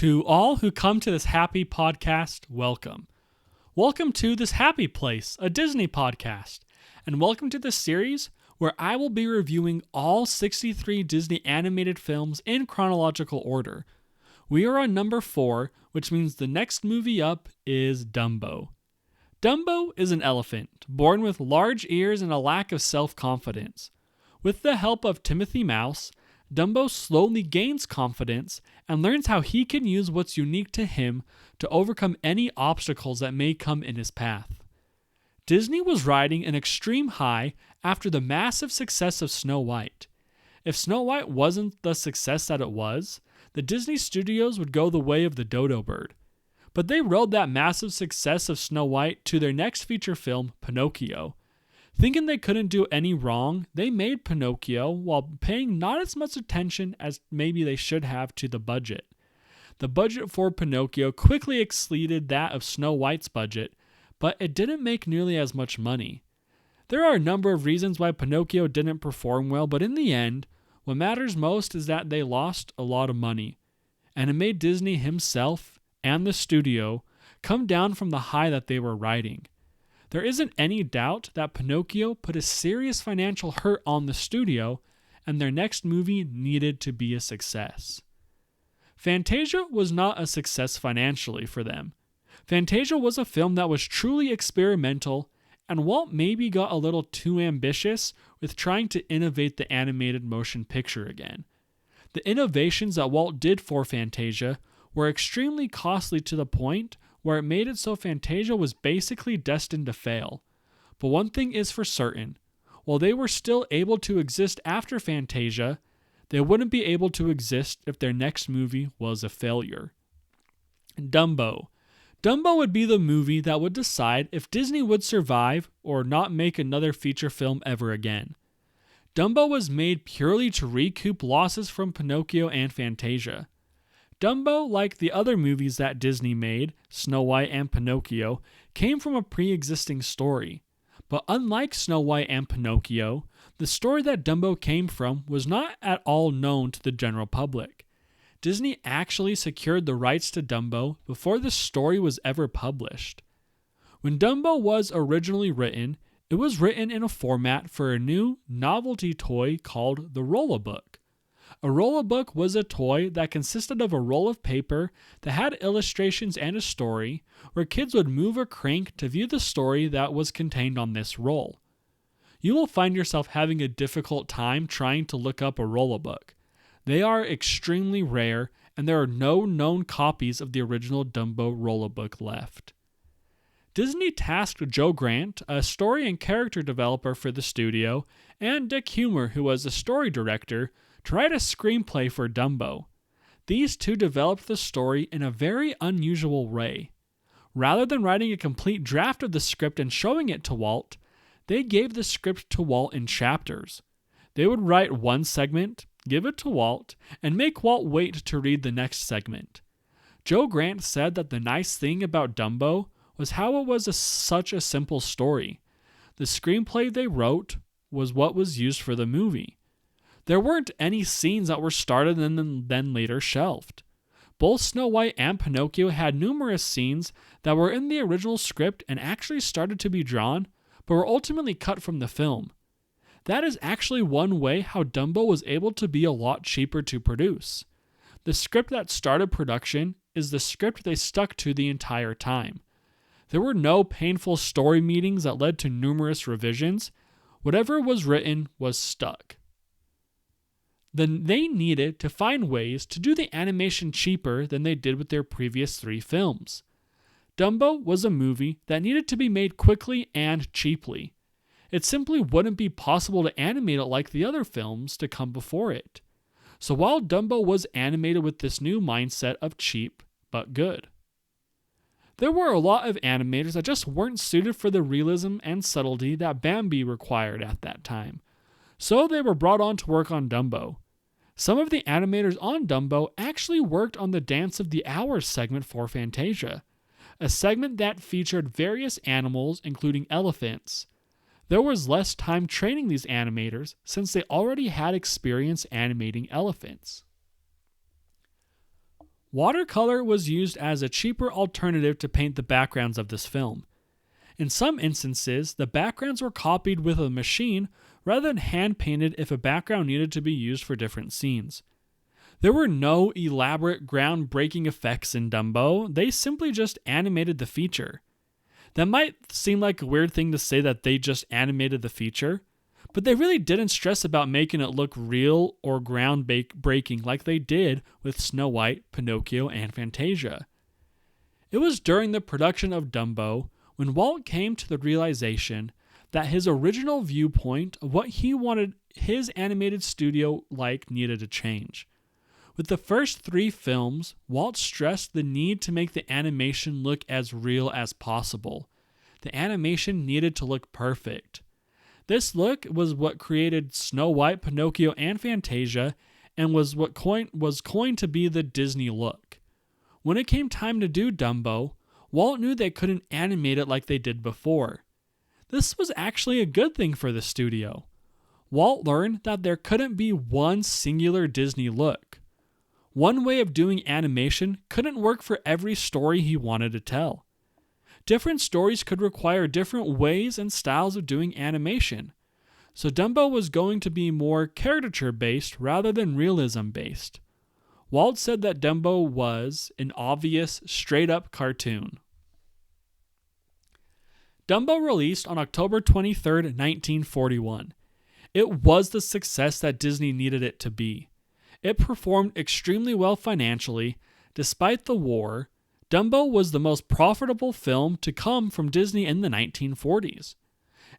To all who come to this happy podcast, welcome. Welcome to This Happy Place, a Disney podcast, and welcome to this series where I will be reviewing all 63 Disney animated films in chronological order. We are on number 4, which means the next movie up is Dumbo. Dumbo is an elephant, born with large ears and a lack of self-confidence. With the help of Timothy Mouse, Dumbo slowly gains confidence and learns how he can use what's unique to him to overcome any obstacles that may come in his path. Disney was riding an extreme high after the massive success of Snow White. If Snow White wasn't the success that it was, the Disney studios would go the way of the dodo bird. But they rode that massive success of Snow White to their next feature film, Pinocchio. Thinking they couldn't do any wrong, they made Pinocchio while paying not as much attention as maybe they should have to the budget. The budget for Pinocchio quickly exceeded that of Snow White's budget, but it didn't make nearly as much money. There are a number of reasons why Pinocchio didn't perform well, but in the end, what matters most is that they lost a lot of money, and it made Disney himself and the studio come down from the high that they were riding. There isn't any doubt that Pinocchio put a serious financial hurt on the studio, and their next movie needed to be a success. Fantasia was not a success financially for them. Fantasia was a film that was truly experimental, and Walt maybe got a little too ambitious with trying to innovate the animated motion picture again. The innovations that Walt did for Fantasia were extremely costly to the point where it made it so Fantasia was basically destined to fail. But one thing is for certain, while they were still able to exist after Fantasia, they wouldn't be able to exist if their next movie was a failure. Dumbo. Dumbo would be the movie that would decide if Disney would survive or not make another feature film ever again. Dumbo was made purely to recoup losses from Pinocchio and Fantasia. Dumbo, like the other movies that Disney made, Snow White and Pinocchio, came from a pre-existing story. But unlike Snow White and Pinocchio, the story that Dumbo came from was not at all known to the general public. Disney actually secured the rights to Dumbo before the story was ever published. When Dumbo was originally written, it was written in a format for a new novelty toy called the Roll-A-Book. A Roll-A-Book was a toy that consisted of a roll of paper that had illustrations and a story, where kids would move a crank to view the story that was contained on this roll. You will find yourself having a difficult time trying to look up a Roll-A-Book. They are extremely rare, and there are no known copies of the original Dumbo Roll-A-Book left. Disney tasked Joe Grant, a story and character developer for the studio, and Dick Huemer, who was the story director, to write a screenplay for Dumbo. These two developed the story in a very unusual way. Rather than writing a complete draft of the script and showing it to Walt, they gave the script to Walt in chapters. They would write one segment, give it to Walt, and make Walt wait to read the next segment. Joe Grant said that the nice thing about Dumbo was how it was such a simple story. The screenplay they wrote was what was used for the movie. There weren't any scenes that were started and then later shelved. Both Snow White and Pinocchio had numerous scenes that were in the original script and actually started to be drawn, but were ultimately cut from the film. That is actually one way how Dumbo was able to be a lot cheaper to produce. The script that started production is the script they stuck to the entire time. There were no painful story meetings that led to numerous revisions. Whatever was written was stuck. Then they needed to find ways to do the animation cheaper than they did with their previous 3 films. Dumbo was a movie that needed to be made quickly and cheaply. It simply wouldn't be possible to animate it like the other films to come before it. So while Dumbo was animated with this new mindset of cheap but good. There were a lot of animators that just weren't suited for the realism and subtlety that Bambi required at that time. So they were brought on to work on Dumbo. Some of the animators on Dumbo actually worked on the Dance of the Hours segment for Fantasia, a segment that featured various animals including elephants. There was less time training these animators since they already had experience animating elephants. Watercolor was used as a cheaper alternative to paint the backgrounds of this film. In some instances, the backgrounds were copied with a machine rather than hand-painted if a background needed to be used for different scenes. There were no elaborate groundbreaking effects in Dumbo, they simply just animated the feature. That might seem like a weird thing to say that they just animated the feature, but they really didn't stress about making it look real or groundbreaking like they did with Snow White, Pinocchio, and Fantasia. It was during the production of Dumbo when Walt came to the realization that his original viewpoint of what he wanted his animated studio like needed to change. With the first 3 films, Walt stressed the need to make the animation look as real as possible. The animation needed to look perfect. This look was what created Snow White, Pinocchio, and Fantasia, and was coined to be the Disney look. When it came time to do Dumbo, Walt knew they couldn't animate it like they did before. This was actually a good thing for the studio. Walt learned that there couldn't be one singular Disney look. One way of doing animation couldn't work for every story he wanted to tell. Different stories could require different ways and styles of doing animation, so Dumbo was going to be more caricature-based rather than realism-based. Walt said that Dumbo was an obvious, straight-up cartoon. Dumbo released on October 23, 1941. It was the success that Disney needed it to be. It performed extremely well financially. Despite the war, Dumbo was the most profitable film to come from Disney in the 1940s.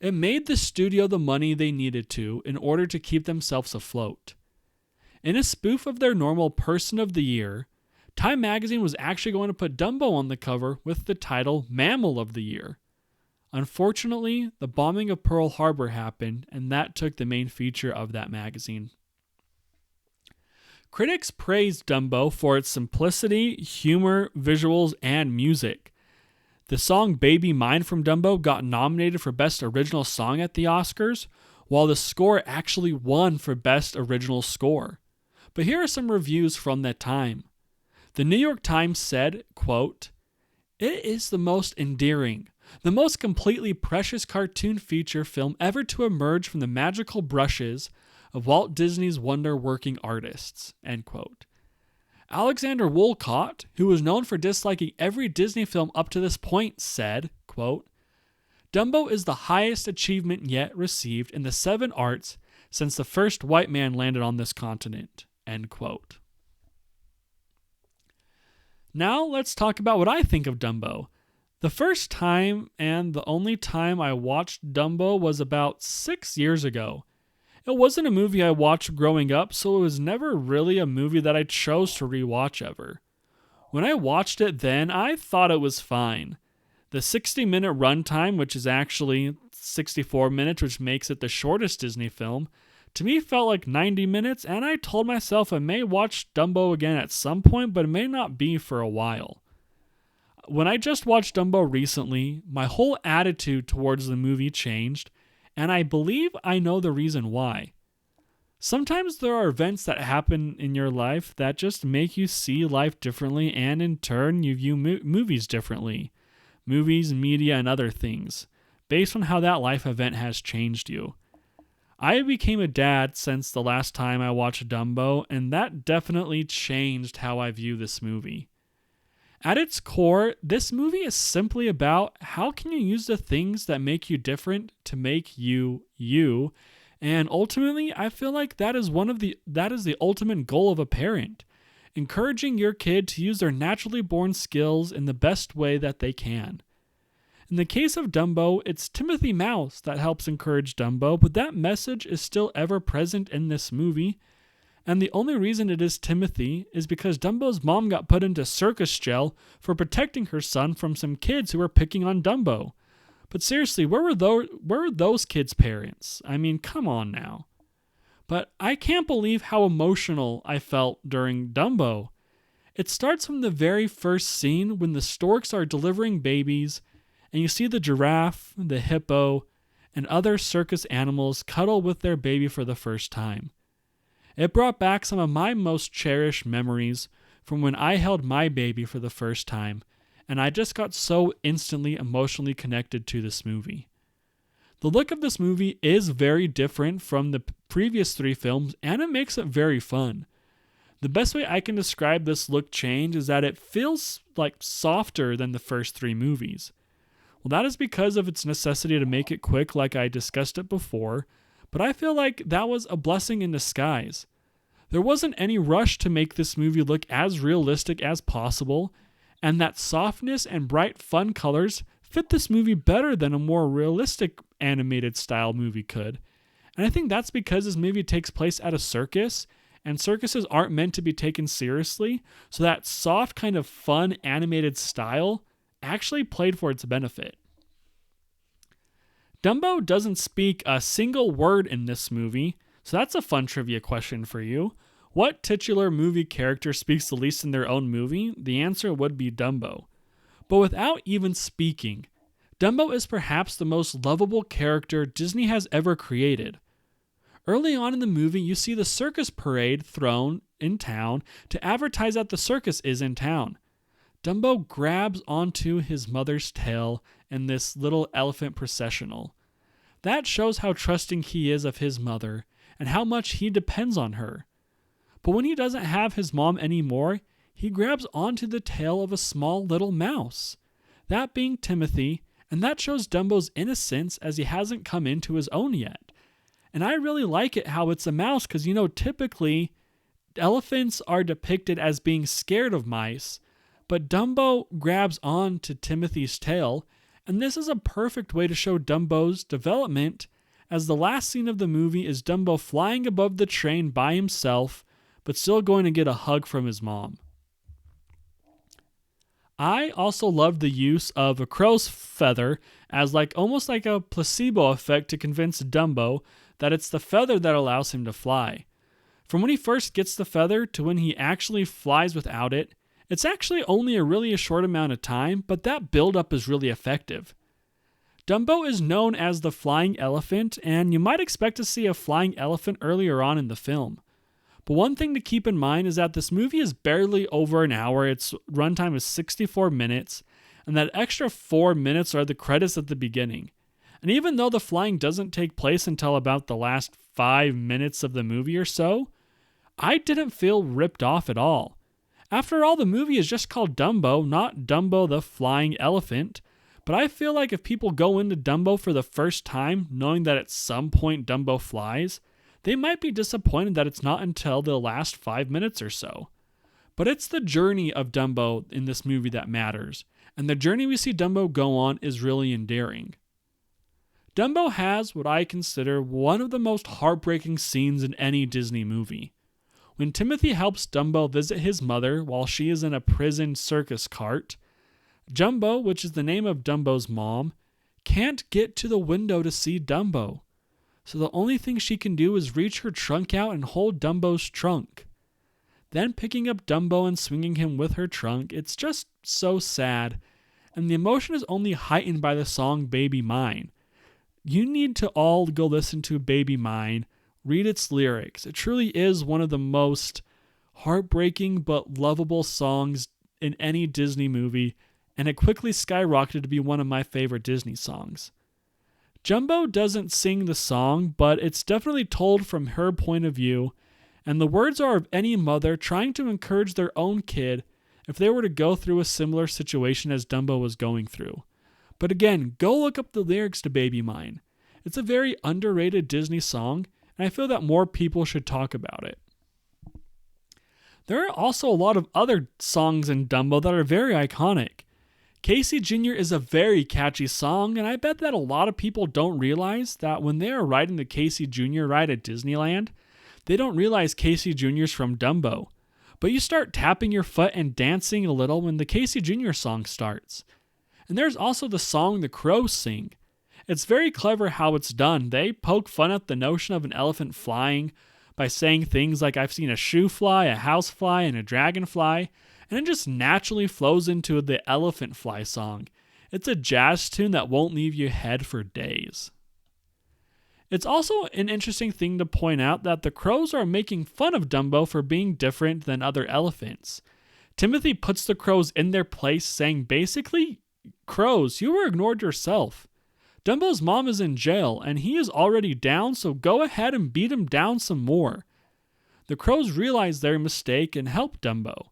It made the studio the money they needed to in order to keep themselves afloat. In a spoof of their normal Person of the Year, Time magazine was actually going to put Dumbo on the cover with the title Mammal of the Year. Unfortunately, the bombing of Pearl Harbor happened, and that took the main feature of that magazine. Critics praised Dumbo for its simplicity, humor, visuals, and music. The song Baby Mine from Dumbo got nominated for Best Original Song at the Oscars, while the score actually won for Best Original Score. But here are some reviews from that time. The New York Times said, quote, "It is the most endearing, the most completely precious cartoon feature film ever to emerge from the magical brushes of Walt Disney's wonder-working artists," end quote. Alexander Woollcott, who was known for disliking every Disney film up to this point, said, quote, "Dumbo is the highest achievement yet received in the 7 arts since the first white man landed on this continent," end quote. Now let's talk about what I think of Dumbo. The first time and the only time I watched Dumbo was about 6 years ago. It wasn't a movie I watched growing up, so it was never really a movie that I chose to rewatch ever. When I watched it then, I thought it was fine. The 60-minute runtime, which is actually 64 minutes, which makes it the shortest Disney film, to me felt like 90 minutes, and I told myself I may watch Dumbo again at some point, but it may not be for a while. When I just watched Dumbo recently, my whole attitude towards the movie changed, and I believe I know the reason why. Sometimes there are events that happen in your life that just make you see life differently, and in turn you view movies differently. Movies, media, and other things, based on how that life event has changed you. I became a dad since the last time I watched Dumbo, and that definitely changed how I view this movie. At its core, this movie is simply about how can you use the things that make you different to make you, you, and ultimately, I feel like that is the ultimate goal of a parent, encouraging your kid to use their naturally born skills in the best way that they can. In the case of Dumbo, it's Timothy Mouse that helps encourage Dumbo, but that message is still ever present in this movie. And the only reason it is Timothy is because Dumbo's mom got put into circus jail for protecting her son from some kids who were picking on Dumbo. But seriously, where were those kids' parents? I mean, come on now. But I can't believe how emotional I felt during Dumbo. It starts from the very first scene when the storks are delivering babies, and you see the giraffe, the hippo, and other circus animals cuddle with their baby for the first time. It brought back some of my most cherished memories, from when I held my baby for the first time, and I just got so instantly emotionally connected to this movie. The look of this movie is very different from the previous 3 films, and it makes it very fun. The best way I can describe this look change is that it feels like softer than the first 3 movies. Well, that is because of its necessity to make it quick, like I discussed it before, but I feel like that was a blessing in disguise. There wasn't any rush to make this movie look as realistic as possible, and that softness and bright fun colors fit this movie better than a more realistic animated style movie could. And I think that's because this movie takes place at a circus, and circuses aren't meant to be taken seriously, so that soft kind of fun animated style actually played for its benefit. Dumbo doesn't speak a single word in this movie, so that's a fun trivia question for you. What titular movie character speaks the least in their own movie? The answer would be Dumbo. But without even speaking, Dumbo is perhaps the most lovable character Disney has ever created. Early on in the movie, you see the circus parade thrown in town to advertise that the circus is in town. Dumbo grabs onto his mother's tail in this little elephant processional. That shows how trusting he is of his mother and how much he depends on her. But when he doesn't have his mom anymore, he grabs onto the tail of a small little mouse. That being Timothy, and that shows Dumbo's innocence as he hasn't come into his own yet. And I really like it how it's a mouse because, typically elephants are depicted as being scared of mice, but Dumbo grabs on to Timothy's tail, and this is a perfect way to show Dumbo's development, as the last scene of the movie is Dumbo flying above the train by himself, but still going to get a hug from his mom. I also loved the use of a crow's feather as almost like a placebo effect to convince Dumbo that it's the feather that allows him to fly. From when he first gets the feather to when he actually flies without it, it's actually only a short amount of time, but that build-up is really effective. Dumbo is known as the flying elephant, and you might expect to see a flying elephant earlier on in the film. But one thing to keep in mind is that this movie is barely over an hour. Its runtime is 64 minutes, and that extra 4 minutes are the credits at the beginning. And even though the flying doesn't take place until about the last 5 minutes of the movie or so, I didn't feel ripped off at all. After all, the movie is just called Dumbo, not Dumbo the Flying Elephant. But I feel like if people go into Dumbo for the first time, knowing that at some point Dumbo flies, they might be disappointed that it's not until the last 5 minutes or so. But it's the journey of Dumbo in this movie that matters, and the journey we see Dumbo go on is really endearing. Dumbo has what I consider one of the most heartbreaking scenes in any Disney movie. When Timothy helps Dumbo visit his mother while she is in a prison circus cart, Jumbo, which is the name of Dumbo's mom, can't get to the window to see Dumbo. So the only thing she can do is reach her trunk out and hold Dumbo's trunk. Then picking up Dumbo and swinging him with her trunk, it's just so sad. And the emotion is only heightened by the song Baby Mine. You need to all go listen to Baby Mine, read its lyrics. It truly is one of the most heartbreaking but lovable songs in any Disney movie, and it quickly skyrocketed to be one of my favorite Disney songs. Jumbo doesn't sing the song, but it's definitely told from her point of view, and the words are of any mother trying to encourage their own kid if they were to go through a similar situation as Dumbo was going through. But again, go look up the lyrics to Baby Mine. It's a very underrated Disney song, and I feel that more people should talk about it. There are also a lot of other songs in Dumbo that are very iconic. Casey Jr. is a very catchy song, and I bet that a lot of people don't realize that when they are riding the Casey Jr. ride at Disneyland, they don't realize Casey Jr. is from Dumbo. But you start tapping your foot and dancing a little when the Casey Jr. song starts. And there's also the song the crows sing. It's very clever how it's done. They poke fun at the notion of an elephant flying by saying things like, I've seen a shoe fly, a house fly, and a dragonfly, and it just naturally flows into the elephant fly song. It's a jazz tune that won't leave your head for days. It's also an interesting thing to point out that the crows are making fun of Dumbo for being different than other elephants. Timothy puts the crows in their place, saying basically, crows, you were ignored yourself. Dumbo's mom is in jail, and he is already down, so go ahead and beat him down some more. The crows realize their mistake and help Dumbo.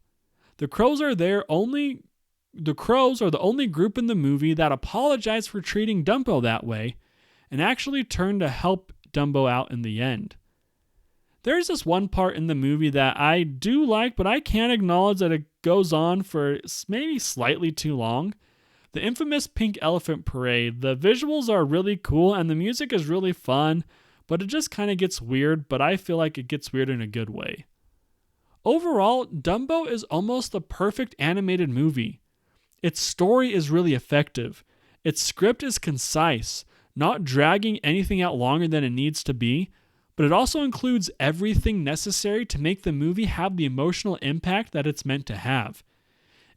The crows are the only group in the movie that apologize for treating Dumbo that way, and actually turn to help Dumbo out in the end. There's this one part in the movie that I do like, but I can't acknowledge that it goes on for maybe slightly too long. The infamous Pink Elephant Parade. The visuals are really cool and the music is really fun, but it just kind of gets weird, but I feel like it gets weird in a good way. Overall, Dumbo is almost the perfect animated movie. Its story is really effective. Its script is concise, not dragging anything out longer than it needs to be, but it also includes everything necessary to make the movie have the emotional impact that it's meant to have.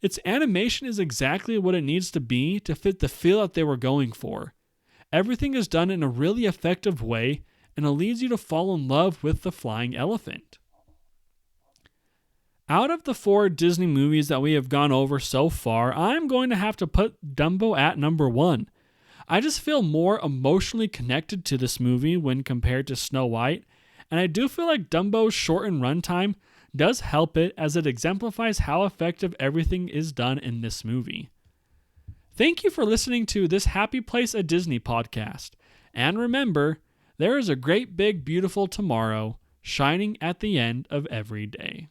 Its animation is exactly what it needs to be to fit the feel that they were going for. Everything is done in a really effective way, and it leads you to fall in love with the flying elephant. Out of the 4 Disney movies that we have gone over so far, I'm going to have to put Dumbo at number 1. I just feel more emotionally connected to this movie when compared to Snow White, and I do feel like Dumbo's shortened runtime does help it as it exemplifies how effective everything is done in this movie. Thank you for listening to this Happy Place at Disney podcast, and remember, there is a great big beautiful tomorrow shining at the end of every day.